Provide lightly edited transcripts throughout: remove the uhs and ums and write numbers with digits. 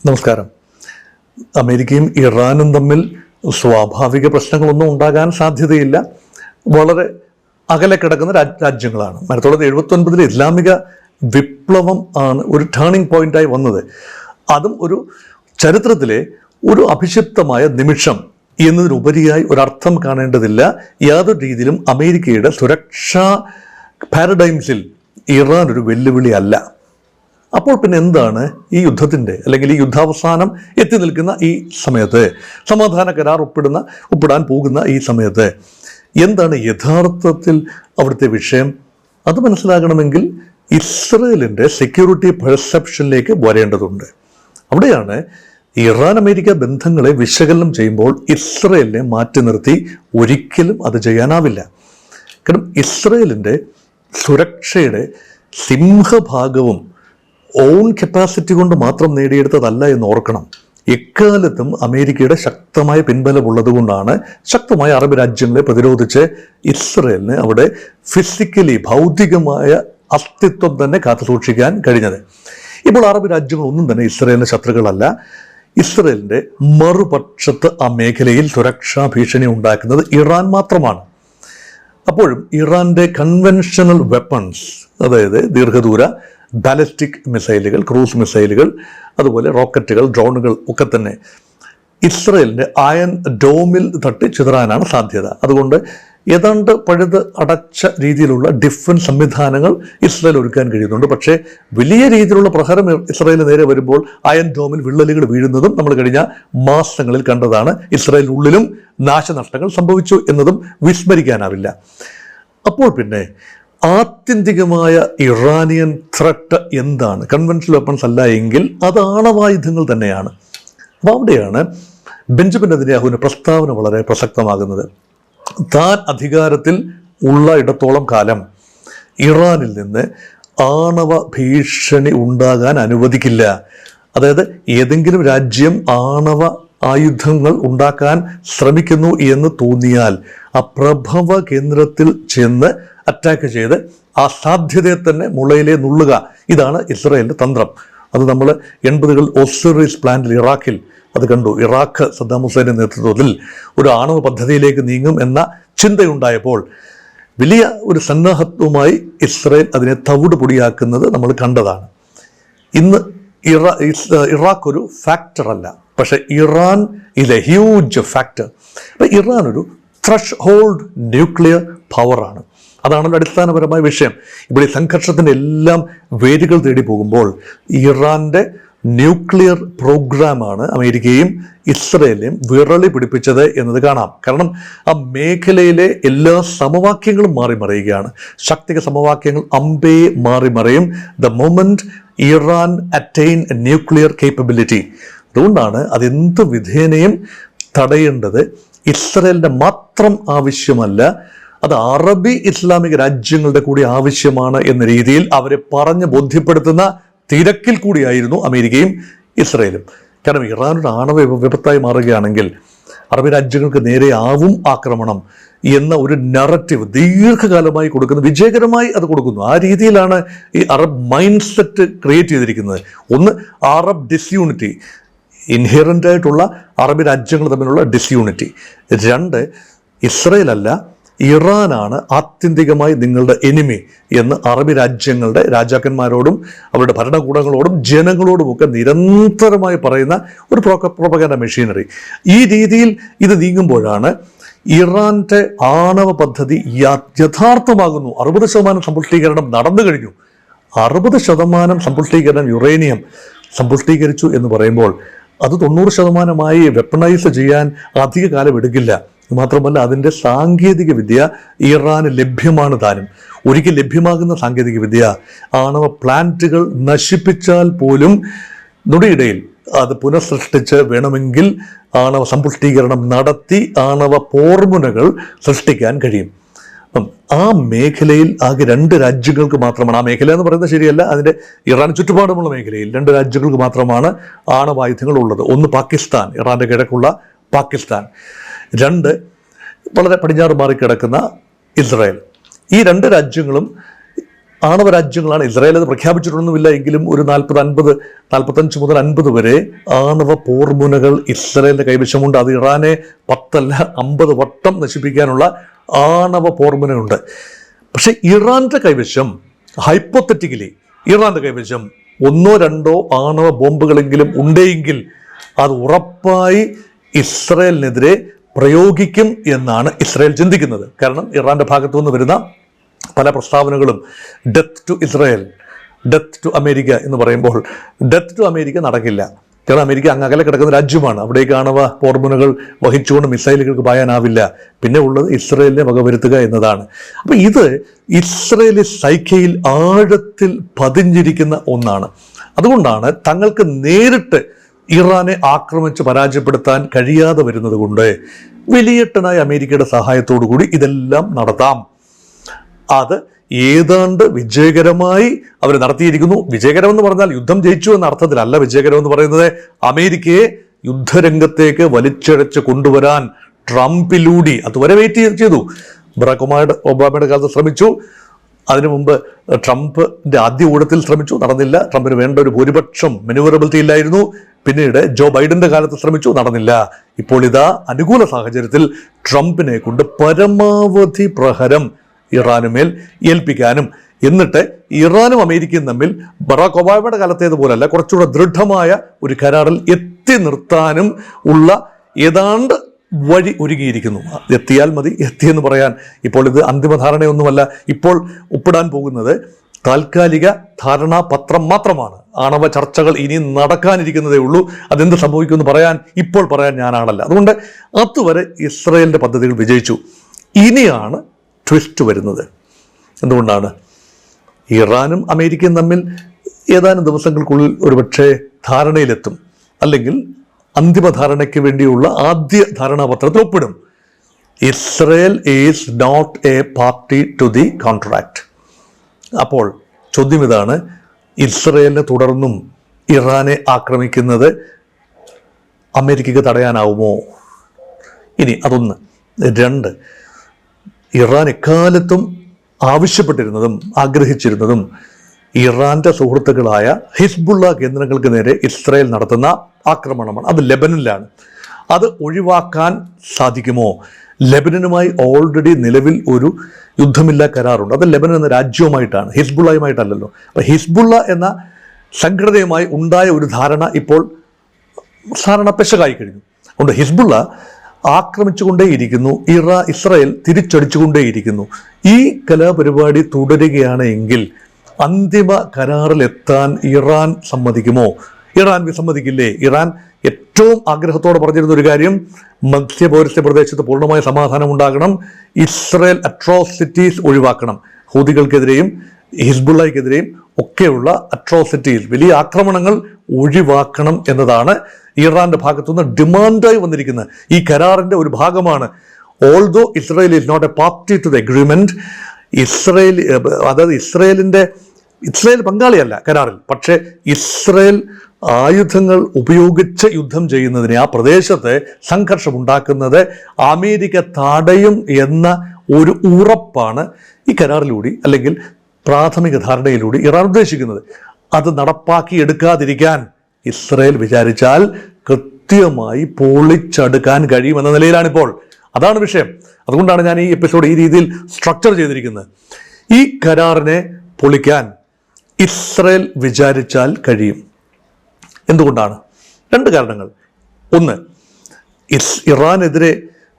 നമസ്കാരം. അമേരിക്കയും ഇറാനും തമ്മിൽ സ്വാഭാവിക പ്രശ്നങ്ങളൊന്നും ഉണ്ടാകാൻ സാധ്യതയില്ല. വളരെ അകലെ കിടക്കുന്ന രാജ്യങ്ങളാണ്. 1979 ഇസ്ലാമിക വിപ്ലവം ആണ് ഒരു ടേണിംഗ് പോയിന്റായി വന്നത്. അതും ഒരു ചരിത്രത്തിലെ ഒരു അഭിഷിപ്തമായ നിമിഷം എന്നതിനുപരിയായി ഒരർത്ഥം കാണേണ്ടതില്ല. യാതൊരു രീതിയിലും അമേരിക്കയുടെ സുരക്ഷാ പാരഡൈംസിൽ ഇറാൻ ഒരു വെല്ലുവിളി അല്ല. അപ്പോൾ പിന്നെ എന്താണ് ഈ യുദ്ധത്തിൻ്റെ അല്ലെങ്കിൽ ഈ യുദ്ധാവസാനം എത്തി നിൽക്കുന്ന ഈ സമയത്ത്, സമാധാന കരാർ ഒപ്പിടാൻ പോകുന്ന ഈ സമയത്ത് എന്താണ് യഥാർത്ഥത്തിൽ അവിടുത്തെ വിഷയം? അത് മനസ്സിലാകണമെങ്കിൽ ഇസ്രയേലിൻ്റെ സെക്യൂരിറ്റി പെർസെപ്ഷനിലേക്ക് വരേണ്ടതുണ്ട്. അവിടെയാണ് ഇറാൻ അമേരിക്ക ബന്ധങ്ങളെ വിശകലനം ചെയ്യുമ്പോൾ ഇസ്രയേലിനെ മാറ്റി നിർത്തി ഒരിക്കലും അത് ചെയ്യാനാവില്ല. കാരണം ഇസ്രയേലിൻ്റെ സുരക്ഷയുടെ സിംഹഭാഗവും ഓൺ കപ്പാസിറ്റി കൊണ്ട് മാത്രം നേടിയെടുത്തതല്ല എന്ന് ഓർക്കണം. എക്കാലത്തും അമേരിക്കയുടെ ശക്തമായ പിൻബലമുള്ളത് കൊണ്ടാണ് ശക്തമായ അറബ് രാജ്യങ്ങളെ പ്രതിരോധിച്ച് ഇസ്രയേലിന് അവിടെ ഫിസിക്കലി ഭൗതികമായ അസ്തിത്വം തന്നെ കാത്തുസൂക്ഷിക്കാൻ കഴിഞ്ഞത്. ഇപ്പോൾ അറബ് രാജ്യങ്ങളൊന്നും തന്നെ ഇസ്രയേലിൻ്റെ ശത്രുക്കളല്ല. ഇസ്രയേലിൻ്റെ മറുപക്ഷത്ത് ആ മേഖലയിൽ സുരക്ഷാ ഭീഷണി ഉണ്ടാക്കുന്നത് ഇറാൻ മാത്രമാണ്. അപ്പോഴും ഇറാൻ്റെ കൺവെൻഷണൽ വെപ്പൺസ്, അതായത് ദീർഘദൂര ബാലിസ്റ്റിക് മിസൈലുകൾ, ക്രൂസ് മിസൈലുകൾ, അതുപോലെ റോക്കറ്റുകൾ, ഡ്രോണുകൾ ഒക്കെ തന്നെ ഇസ്രയേലിൻ്റെ അയൺ ഡോമിൽ തട്ടി ചിതറാനാണ് സാധ്യത. അതുകൊണ്ട് ഏതാണ്ട് പഴുത് അടച്ച രീതിയിലുള്ള ഡിഫൻസ് സംവിധാനങ്ങൾ ഇസ്രയേൽ ഒരുക്കാൻ കഴിയുന്നുണ്ട്. പക്ഷേ വലിയ രീതിയിലുള്ള പ്രഹരം ഇസ്രയേലിന് നേരെ വരുമ്പോൾ അയൺ ഡോമിൽ വിള്ളലുകൾ വീഴുന്നതും നമ്മൾ കഴിഞ്ഞ മാസങ്ങളിൽ കണ്ടതാണ്. ഇസ്രയേലിനുള്ളിലും നാശനഷ്ടങ്ങൾ സംഭവിച്ചു എന്നതും വിസ്മരിക്കാനാവില്ല. അപ്പോൾ പിന്നെ ആത്യന്തികമായ ഇറാനിയൻ ത്രെട്ട് എന്താണ്? കൺവെൻഷണൽ വെപ്പൺസ് അല്ല എങ്കിൽ അത് ആണവായുധങ്ങൾ തന്നെയാണ്. അപ്പോൾ അവിടെയാണ് ബെഞ്ചമിൻ നെതന്യാഹുവിൻ്റെ പ്രസ്താവന വളരെ പ്രസക്തമാകുന്നത്. താൻ അധികാരത്തിൽ ഉള്ള ഇടത്തോളം കാലം ഇറാനിൽ നിന്ന് ആണവ ഭീഷണി ഉണ്ടാകാൻ അനുവദിക്കില്ല. അതായത് ഏതെങ്കിലും രാജ്യം ആണവ ആയുധങ്ങൾ ഉണ്ടാക്കാൻ ശ്രമിക്കുന്നു എന്ന് തോന്നിയാൽ ആ പ്രഭവ കേന്ദ്രത്തിൽ ചെന്ന് അറ്റാക്ക് ചെയ്ത് ആ സാധ്യതയെ തന്നെ മുളയിലെ നുള്ളുക. ഇതാണ് ഇസ്രയേലിൻ്റെ തന്ത്രം. അത് നമ്മൾ 80കൾ ഒസിറിസ് പ്ലാന്റിൽ ഇറാഖിൽ അത് കണ്ടു. ഇറാഖ് സദ്ദാം ഹുസൈൻ്റെ നേതൃത്വത്തിൽ ഒരു ആണവ പദ്ധതിയിലേക്ക് നീങ്ങും എന്ന ചിന്തയുണ്ടായപ്പോൾ വലിയ ഒരു സന്നാഹത്വമായി ഇസ്രയേൽ അതിനെ തവിട് പൊടിയാക്കുന്നത് നമ്മൾ കണ്ടതാണ്. ഇന്ന് ഇറാഖ് ഒരു ഫാക്ടർ അല്ല, പക്ഷേ Iran is A huge factor. അപ്പം ഇറാൻ ഒരു ത്രഷ് ഹോൾഡ് ന്യൂക്ലിയർ പവറാണ്. അതാണല്ലോ അടിസ്ഥാനപരമായ വിഷയം. ഇവിടെ സംഘർഷത്തിൻ്റെ എല്ലാം വേരുകൾ തേടി പോകുമ്പോൾ ഇറാൻ്റെ ന്യൂക്ലിയർ പ്രോഗ്രാമാണ് അമേരിക്കയും ഇസ്രയേലിനെയും വിറളി പിടിപ്പിച്ചത് എന്നത് കാണാം. കാരണം ആ മേഖലയിലെ എല്ലാ സമവാക്യങ്ങളും മാറി മറിയുകയാണ്. ശാക്തിക സമവാക്യങ്ങൾ അമ്പേ മാറി മറിയും the moment Iran attain nuclear capability. അതുകൊണ്ടാണ് അതെന്ത് വിധേനയും തടയേണ്ടത് ഇസ്രയേലിൻ്റെ മാത്രം ആവശ്യമല്ല, അത് അറബി ഇസ്ലാമിക രാജ്യങ്ങളുടെ കൂടി ആവശ്യമാണ് എന്ന രീതിയിൽ അവരെ പറഞ്ഞ് ബോധ്യപ്പെടുത്തുന്ന തിരക്കിൽ കൂടിയായിരുന്നു അമേരിക്കയും ഇസ്രയേലും. കാരണം ഇറാനൊരു ആണവ വിപത്തായി മാറുകയാണെങ്കിൽ അറബി രാജ്യങ്ങൾക്ക് നേരെ ആവും ആക്രമണം എന്ന ഒരു നറേറ്റീവ് ദീർഘകാലമായി കൊടുക്കുന്നു, വിജയകരമായി അത് കൊടുക്കുന്നു. ആ രീതിയിലാണ് ഈ അറബ് മൈൻഡ് സെറ്റ് ക്രിയേറ്റ് ചെയ്തിരിക്കുന്നത്. ഒന്ന്, അറബ് ഡിസ്യൂണിറ്റി, ഇൻഹെറൻ്റ് ആയിട്ടുള്ള അറബി രാജ്യങ്ങൾ തമ്മിലുള്ള ഡിസ്യൂണിറ്റി. രണ്ട്, ഇസ്രയേൽ അല്ല ഇറാനാണ് ആത്യന്തികമായി നിങ്ങളുടെ എനിമി എന്ന് അറബി രാജ്യങ്ങളുടെ രാജാക്കന്മാരോടും അവരുടെ ഭരണകൂടങ്ങളോടും ജനങ്ങളോടുമൊക്കെ നിരന്തരമായി പറയുന്ന ഒരു പ്രൊപ്പഗൻഡ മെഷീനറി. ഈ രീതിയിൽ ഇത് നീങ്ങുമ്പോഴാണ് ഇറാൻ്റെ ആണവ പദ്ധതി യഥാർത്ഥമാകുന്നു. 60% സമ്പുഷ്ടീകരണം നടന്നു കഴിഞ്ഞു. 60% സമ്പുഷ്ടീകരണം യുറേനിയം സമ്പുഷ്ടീകരിച്ചു എന്ന് പറയുമ്പോൾ അത് 90% വെപ്പണൈസ് ചെയ്യാൻ അധിക കാലം എടുക്കില്ല. മാത്രമല്ല അതിൻ്റെ സാങ്കേതിക വിദ്യ ഇറാന് ലഭ്യമാണ് താനും. ഒരിക്കൽ ലഭ്യമാകുന്ന സാങ്കേതിക വിദ്യ ആണവ പ്ലാന്റുകൾ നശിപ്പിച്ചാൽ പോലും നൊടിയിടയിൽ അത് പുനഃസൃഷ്ടിച്ച് വേണമെങ്കിൽ ആണവ സമ്പുഷ്ടീകരണം നടത്തി ആണവ പോർമുനകൾ സൃഷ്ടിക്കാൻ കഴിയും. അപ്പം ആ മേഖലയിൽ ആകെ 2 രാജ്യങ്ങൾക്ക് മാത്രമാണ്, ആ മേഖല എന്ന് പറയുന്നത് ശരിയല്ല, അതിൻ്റെ ഇറാൻ ചുറ്റുപാടുമുള്ള മേഖലയിൽ 2 രാജ്യങ്ങൾക്ക് മാത്രമാണ് ആണവായുധങ്ങൾ ഉള്ളത്. ഒന്ന് പാകിസ്ഥാൻ, ഇറാൻ്റെ കിഴക്കുള്ള പാകിസ്ഥാൻ. 2, വളരെ പടിഞ്ഞാറ് മാറിക്കിടക്കുന്ന ഇസ്രായേൽ. ഈ 2 രാജ്യങ്ങളും ആണവ രാജ്യങ്ങളാണ്. ഇസ്രായേൽ അത് പ്രഖ്യാപിച്ചിട്ടൊന്നുമില്ല എങ്കിലും ഒരു 45 മുതൽ 50 വരെ ആണവ പോർമുനകൾ ഇസ്രായേലിന്റെ കൈവശമുണ്ട്. അത് ഇറാനെ 10 അല്ല 50 വട്ടം നശിപ്പിക്കാനുള്ള ആണവ പോർമുനയുണ്ട്. പക്ഷെ ഇറാന്റെ കൈവശം ഹൈപ്പോത്തറ്റിക്കലി ഇറാന്റെ കൈവശം 1-2 ആണവ ബോംബുകളെങ്കിലും ഉണ്ടെങ്കിൽ അത് ഉറപ്പായി ഇസ്രായേലിനെതിരെ പ്രയോഗിക്കും എന്നാണ് ഇസ്രായേൽ ചിന്തിക്കുന്നത്. കാരണം ഇറാന്റെ ഭാഗത്തു നിന്ന് വരുന്ന പല പ്രസ്താവനകളും death to Israel, death to America എന്ന് പറയുമ്പോൾ ഡെത്ത് ടു അമേരിക്ക നടക്കില്ല. കാരണം അമേരിക്ക അങ്ങകലെ കിടക്കുന്ന രാജ്യമാണ്. അവിടേക്ക് ആണവ പോർമുനകൾ വഹിച്ചുകൊണ്ട് മിസൈലുകൾക്ക് പായാനാവില്ല. പിന്നെ ഉള്ളത് ഇസ്രായേലിനെ വകവരുത്തുക എന്നതാണ്. അപ്പം ഇത് ഇസ്രായേലി സൈഖ്യയിൽ ആഴത്തിൽ പതിഞ്ഞിരിക്കുന്ന ഒന്നാണ്. അതുകൊണ്ടാണ് തങ്ങൾക്ക് നേരിട്ട് ഇറാനെ ആക്രമിച്ച് പരാജയപ്പെടുത്താൻ കഴിയാതെ വരുന്നത് കൊണ്ട് വലിയേട്ടനായ അമേരിക്കയുടെ സഹായത്തോടു കൂടി ഇതെല്ലാം നടത്താം. അത് ഏതാണ്ട് വിജയകരമായി അവർ നടത്തിയിരിക്കുന്നു. വിജയകരം എന്ന് പറഞ്ഞാൽ യുദ്ധം ജയിച്ചു എന്ന അർത്ഥത്തിലല്ല വിജയകരം എന്ന് പറയുന്നത്. അമേരിക്കയെ യുദ്ധരംഗത്തേക്ക് വലിച്ചഴച്ച് കൊണ്ടുവരാൻ ട്രംപിലൂടെ അതുവരെ വെയിറ്റ് ചെയ്തു. ബറാക് ഒബാമയുടെ കാലത്ത് ശ്രമിച്ചു. അതിനു മുമ്പ് ട്രംപിന്റെ ആദ്യ ഊഴത്തിൽ ശ്രമിച്ചു, നടന്നില്ല. ട്രംപിന് വേണ്ട ഒരു ഭൂരിപക്ഷം മെനുവറബിലിറ്റി ഇല്ലായിരുന്നു. പിന്നീട് ജോ ബൈഡന്റെ കാലത്ത് ശ്രമിച്ചു, നടന്നില്ല. ഇപ്പോൾ ഇതാ അനുകൂല സാഹചര്യത്തിൽ ട്രംപിനെ കൊണ്ട് പരമാവധി പ്രഹരം ഇറാനുമേൽ ഏൽപ്പിക്കാനും എന്നിട്ട് ഇറാനും അമേരിക്കയും തമ്മിൽ ബറാക് ഒബാമയുടെ കാലത്തേതുപോലല്ല കുറച്ചുകൂടെ ദൃഢമായ ഒരു കരാറിൽ എത്തി നിർത്താനും ഉള്ള ഏതാണ്ട് വഴി ഒരുങ്ങിയിരിക്കുന്നു. എത്തിയാൽ മതി, എത്തിയെന്ന് പറയാൻ ഇപ്പോൾ ഇത് അന്തിമ ധാരണയൊന്നുമല്ല. ഇപ്പോൾ ഒപ്പിടാൻ പോകുന്നത് താൽക്കാലിക ധാരണാപത്രം മാത്രമാണ്. ആണവ ചർച്ചകൾ ഇനി നടക്കാനിരിക്കുന്നതേ ഉള്ളൂ. അതെന്ത് സംഭവിക്കുമെന്ന് ഇപ്പോൾ പറയാൻ ഞാനാണല്ല. അതുകൊണ്ട് അതുവരെ ഇസ്രായേലിന്റെ പദ്ധതികൾ വിജയിച്ചു. ഇനിയാണ് ട്വിസ്റ്റ് വരുന്നത്. എന്തുകൊണ്ടാണ്? ഇറാനും അമേരിക്കയും തമ്മിൽ ഏതാനും ദിവസങ്ങൾക്കുള്ളിൽ ഒരുപക്ഷെ ധാരണയിലെത്തും, അല്ലെങ്കിൽ അന്തിമ ധാരണയ്ക്ക് വേണ്ടിയുള്ള ആദ്യ ധാരണാപത്രത്തിൽ ഒപ്പിടും. Israel is not a party to the contract. അപ്പോൾ ചോദ്യം ഇതാണ്, ഇസ്രായേലിനെ തുടർന്നും ഇറാനെ ആക്രമിക്കുന്നത് അമേരിക്കയ്ക്ക് തടയാനാവുമോ? ഇനി അതൊന്ന്. 2, ഇറാൻ എക്കാലത്തും ആവശ്യപ്പെട്ടിരുന്നതും ആഗ്രഹിച്ചിരുന്നതും ഇറാന്റെ സുഹൃത്തുക്കളായ ഹിസ്ബുള്ള കേന്ദ്രങ്ങൾക്ക് നേരെ ഇസ്രായേൽ നടത്തുന്ന ആക്രമണമാണ്. അത് ലെബനനിലാണ്. അത് ഒഴിവാക്കാൻ സാധിക്കുമോ? ലെബനനുമായി ഓൾറെഡി നിലവിൽ ഒരു യുദ്ധമില്ലാ കരാറുണ്ട്. അത് ലെബനൻ എന്ന രാജ്യവുമായിട്ടാണ്, ഹിസ്ബുള്ളയുമായിട്ടല്ലല്ലോ. അപ്പം ഹിസ്ബുള്ള എന്ന സംഘടനയുമായി ഉണ്ടായ ഒരു ധാരണ ഇപ്പോൾ ധാരണ പെശകായി കഴിഞ്ഞു. അതുകൊണ്ട് ഹിസ്ബുള്ള ആക്രമിച്ചുകൊണ്ടേയിരിക്കുന്നു, ഇസ്രായേൽ തിരിച്ചടിച്ചുകൊണ്ടേയിരിക്കുന്നു. ഈ കലാപരിപാടി തുടരുകയാണ് എങ്കിൽ അന്തിമ കരാറിലെത്താൻ ഇറാൻ സമ്മതിക്കുമോ? ഇറാൻ വിസമ്മതിക്കില്ലേ? ഇറാൻ ഏറ്റവും ആഗ്രഹത്തോടെ പറഞ്ഞിരുന്ന ഒരു കാര്യം, മധ്യപൗരസ്ത്യ പ്രദേശത്ത് പൂർണ്ണമായ സമാധാനം ഉണ്ടാകണം, ഇസ്രായേൽ അട്രോസിറ്റീസ് ഒഴിവാക്കണം, ഹൂതികൾക്കെതിരെയും ഹിസ്ബുള്ളയ്ക്കെതിരെയും ഒക്കെയുള്ള അട്രോസിറ്റീസ്, വലിയ ആക്രമണങ്ങൾ ഒഴിവാക്കണം എന്നതാണ് ഇറാന്റെ ഭാഗത്തുനിന്ന് ഡിമാൻഡായി വന്നിരിക്കുന്നത്. ഈ കരാറിന്റെ ഒരു ഭാഗമാണ്. Although Israel is not a party to the agreement, Israel പങ്കാളിയല്ല കരാറിൽ, പക്ഷേ ഇസ്രായേൽ ആയുധങ്ങൾ ഉപയോഗിച്ച് യുദ്ധം ചെയ്യുന്നതിനെ, ആ പ്രദേശത്ത് സംഘർഷമുണ്ടാക്കുന്നത് അമേരിക്ക തടയും എന്ന ഒരു ഉറപ്പാണ് ഈ കരാറിലൂടെ അല്ലെങ്കിൽ പ്രാഥമിക ധാരണയിലൂടെ ഇറാൻ ഉദ്ദേശിക്കുന്നത്. അത് നടപ്പാക്കിയെടുക്കാതിരിക്കാൻ ഇസ്രായേൽ വിചാരിച്ചാൽ കൃത്യമായി പൊളിച്ചെടുക്കാൻ കഴിയുമെന്ന നിലയിലാണിപ്പോൾ. അതാണ് വിഷയം. അതുകൊണ്ടാണ് ഞാൻ ഈ എപ്പിസോഡ് ഈ രീതിയിൽ സ്ട്രക്ചർ ചെയ്തിരിക്കുന്നത്. ഈ കരാറിനെ പൊളിക്കാൻ ഇസ്രായേൽ വിചാരിച്ചാൽ കഴിയും. എന്തുകൊണ്ടാണ്? 2 കാരണങ്ങൾ. ഒന്ന്, ഇറാനെതിരെ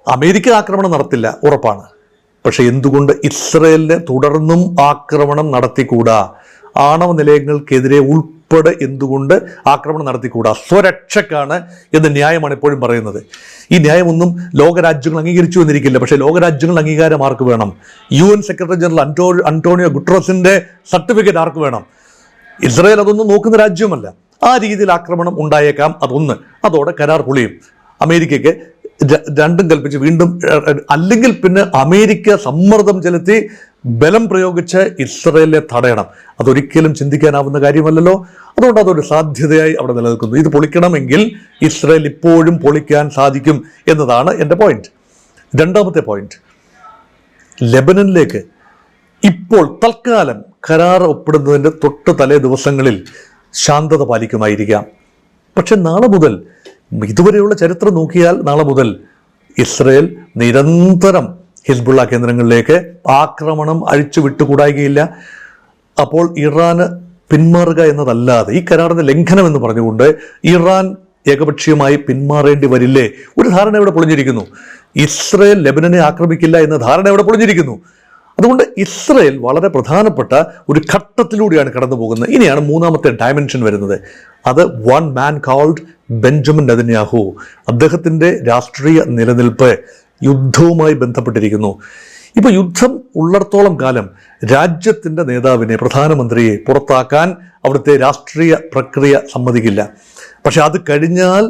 അമേരിക്ക ആക്രമണം നടത്തില്ല, ഉറപ്പാണ്. പക്ഷെ എന്തുകൊണ്ട് ഇസ്രായേലിനെ തുടർന്നും ആക്രമണം നടത്തിക്കൂടാ? ആണവ നിലയങ്ങൾക്കെതിരെ ഉൾപ്പെടെ എന്തുകൊണ്ട് ആക്രമണം നടത്തിക്കൂടാ? സ്വരക്ഷക്കാണ് എന്ന ന്യായമാണ് എപ്പോഴും പറയുന്നത്. ഈ ന്യായമൊന്നും ലോകരാജ്യങ്ങൾ അംഗീകരിച്ചു എന്നിരിക്കില്ല. പക്ഷേ ലോകരാജ്യങ്ങളുടെ അംഗീകാരം ആർക്ക് വേണം? UN സെക്രട്ടറി ജനറൽ അന്റോണിയോ ഗുട്ടറസിന്റെ സർട്ടിഫിക്കറ്റ് ആർക്ക് വേണം? ഇസ്രായേൽ അതൊന്നും നോക്കുന്ന രാജ്യമല്ല. ആ രീതിയിൽ ആക്രമണം ഉണ്ടായേക്കാം. അതൊന്ന്. അതോടെ കരാർ പൊളിയും. അമേരിക്കയ്ക്ക് രണ്ടും കൽപ്പിച്ച് വീണ്ടും, അല്ലെങ്കിൽ പിന്നെ അമേരിക്ക സമ്മർദ്ദം ചെലുത്തി ബലം പ്രയോഗിച്ച് ഇസ്രായേലിനെ തടയണം. അതൊരിക്കലും ചിന്തിക്കാനാവുന്ന കാര്യമല്ലല്ലോ. അതുകൊണ്ട് അതൊരു സാധ്യതയായി അവിടെ നിലനിൽക്കുന്നു. ഇത് പൊളിക്കണമെങ്കിൽ ഇസ്രായേൽ ഇപ്പോഴും പൊളിക്കാൻ സാധിക്കും എന്നതാണ് എൻ്റെ പോയിന്റ്. 2ാമത്തെ പോയിന്റ്, ലെബനനിലേക്ക് ഇപ്പോൾ തൽക്കാലം കരാർ ഒപ്പിടുന്നതിൻ്റെ തൊട്ട് തലേ ദിവസങ്ങളിൽ ശാന്തത പാലിക്കുമായിരിക്കാം. പക്ഷെ നാളെ മുതൽ, ഇതുവരെയുള്ള ചരിത്രം നോക്കിയാൽ നാളെ മുതൽ ഇസ്രയേൽ നിരന്തരം ഹിസ്ബുള്ള കേന്ദ്രങ്ങളിലേക്ക് ആക്രമണം അഴിച്ചു വിട്ടുകൂടായികയില്ല. അപ്പോൾ ഇറാന് പിന്മാറുക എന്നതല്ലാതെ ഈ കരാറിന്റെ ലംഘനം എന്ന് പറഞ്ഞുകൊണ്ട് ഇറാൻ ഏകപക്ഷീയമായി പിന്മാറേണ്ടി വരില്ലേ? ഒരു ധാരണ ഇവിടെ പൊളിഞ്ഞിരിക്കുന്നു. ഇസ്രയേൽ ലെബനനെ ആക്രമിക്കില്ല എന്ന ധാരണ ഇവിടെ പൊളിഞ്ഞിരിക്കുന്നു. അതുകൊണ്ട് ഇസ്രയേൽ വളരെ പ്രധാനപ്പെട്ട ഒരു ഘട്ടത്തിലൂടെയാണ് കടന്നു പോകുന്നത്. ഇനിയാണ് മൂന്നാമത്തെ ഡയമെൻഷൻ വരുന്നത്. അത് one man called Benjamin Netanyahu. അദ്ദേഹത്തിൻ്റെ രാഷ്ട്രീയ നിലനിൽപ്പ് യുദ്ധവുമായി ബന്ധപ്പെട്ടിരിക്കുന്നു. ഇപ്പോൾ യുദ്ധം ഉള്ളിടത്തോളം കാലം രാജ്യത്തിൻ്റെ നേതാവിനെ, പ്രധാനമന്ത്രിയെ പുറത്താക്കാൻ അവിടുത്തെ രാഷ്ട്രീയ പ്രക്രിയ സമ്മതിക്കില്ല. പക്ഷെ അത് കഴിഞ്ഞാൽ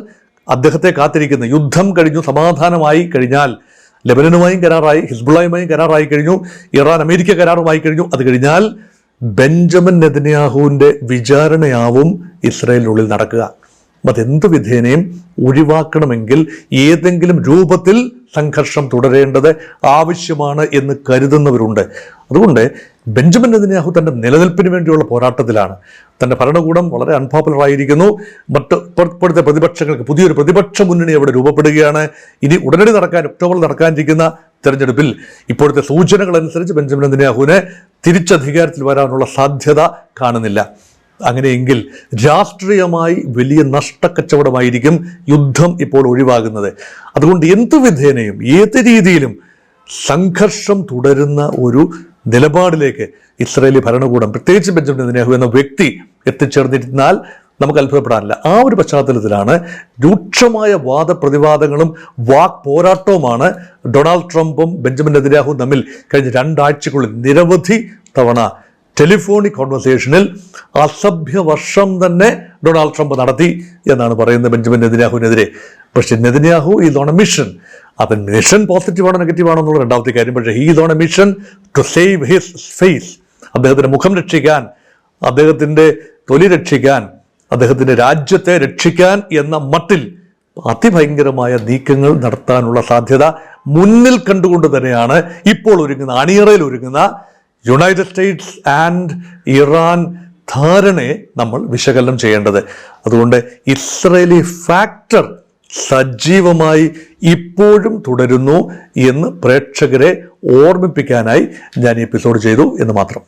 അദ്ദേഹത്തെ കാത്തിരിക്കുന്ന യുദ്ധം കഴിഞ്ഞു, സമാധാനമായി കഴിഞ്ഞാൽ, ലെബനനുമായും കരാറായി, ഹിസ്ബുള്ളയുമായും കരാറായി കഴിഞ്ഞു, ഇറാൻ അമേരിക്ക കരാറുമായി കഴിഞ്ഞു, അത് കഴിഞ്ഞാൽ ബെഞ്ചമിൻ നെതന്യാഹുവിൻ്റെ വിചാരണയാവും ഇസ്രായേലിനുള്ളിൽ നടക്കുക. അതെന്ത് വിധേനയും ഒഴിവാക്കണമെങ്കിൽ ഏതെങ്കിലും രൂപത്തിൽ സംഘർഷം തുടരേണ്ടത് ആവശ്യമാണ് എന്ന് കരുതുന്നവരുണ്ട്. അതുകൊണ്ട് ബെഞ്ചമിൻ നെതന്യാഹു തൻ്റെ നിലനിൽപ്പിന് വേണ്ടിയുള്ള പോരാട്ടത്തിലാണ്. തൻ്റെ ഭരണകൂടം വളരെ അൺപോപ്പുലർ ആയിരിക്കുന്നു. ഇപ്പോഴത്തെ പ്രതിപക്ഷങ്ങൾക്ക് പുതിയൊരു പ്രതിപക്ഷ മുന്നണി അവിടെ രൂപപ്പെടുകയാണ്. ഇനി ഉടനടി ഒക്ടോബറിൽ നടക്കാനിരിക്കുന്ന തെരഞ്ഞെടുപ്പിൽ ഇപ്പോഴത്തെ സൂചനകൾ അനുസരിച്ച് ബെഞ്ചമിൻ നെതന്യാഹുവിന് തിരിച്ചധികാരത്തിൽ വരാനുള്ള സാധ്യത കാണുന്നില്ല. അങ്ങനെയെങ്കിൽ രാഷ്ട്രീയമായി വലിയ നഷ്ടക്കച്ചവടമായിരിക്കും യുദ്ധം ഇപ്പോൾ ഒഴിവാകുന്നത്. അതുകൊണ്ട് എന്തു വിധേനയും ഏത് രീതിയിലും സംഘർഷം തുടരുന്ന ഒരു നിലപാടിലേക്ക് ഇസ്രായേലി ഭരണകൂടം, പ്രത്യേകിച്ച് ബെഞ്ചമിൻ നെതന്യാഹു എന്ന വ്യക്തി എത്തിച്ചേർന്നിരുന്നാൽ നമുക്ക് അത്ഭുതപ്പെടാനില്ല. ആ ഒരു പശ്ചാത്തലത്തിലാണ് രൂക്ഷമായ വാദപ്രതിവാദങ്ങളും പോരാട്ടവുമാണ് ഡൊണാൾഡ് ട്രംപും ബെഞ്ചമിൻ നെതന്യാഹുവും തമ്മിൽ കഴിഞ്ഞ 2 ആഴ്ചക്കുള്ളിൽ നിരവധി തവണ ടെലിഫോണിക് കോൺവെർസേഷനിൽ അസഭ്യവർഷം തന്നെ ഡൊണാൾഡ് ട്രംപ് നടത്തി എന്നാണ് പറയുന്നത് ബെഞ്ചമിൻ നെതന്യാഹുവിനെതിരെ. പക്ഷെ Netanyahu is on a mission. അത് മിഷൻ പോസിറ്റീവാണോ നെഗറ്റീവാണോ എന്നുള്ള രണ്ടാമത്തെ കാര്യം. പക്ഷേ he is on a mission to save his face. അദ്ദേഹത്തിൻ്റെ മുഖം രക്ഷിക്കാൻ, അദ്ദേഹത്തിൻ്റെ തൊലി രക്ഷിക്കാൻ, അദ്ദേഹത്തിൻ്റെ രാജ്യത്തെ രക്ഷിക്കാൻ എന്ന മട്ടിൽ അതിഭയങ്കരമായ നീക്കങ്ങൾ നടത്താനുള്ള സാധ്യത മുന്നിൽ കണ്ടുകൊണ്ട് തന്നെയാണ് ഇപ്പോൾ അണിയറയിൽ ഒരുങ്ങുന്ന യുണൈറ്റഡ് സ്റ്റേറ്റ്സ് ആൻഡ് ഇറാൻ ധാരണയെ നമ്മൾ വിശകലനം ചെയ്യേണ്ടത്. അതുകൊണ്ട് ഇസ്രയേലി ഫാക്ടർ സജീവമായി ഇപ്പോഴും തുടരുന്നു എന്ന് പ്രേക്ഷകരെ ഓർമ്മിപ്പിക്കാനായി ഞാൻ ഈ എപ്പിസോഡ് ചെയ്തു എന്ന് മാത്രം.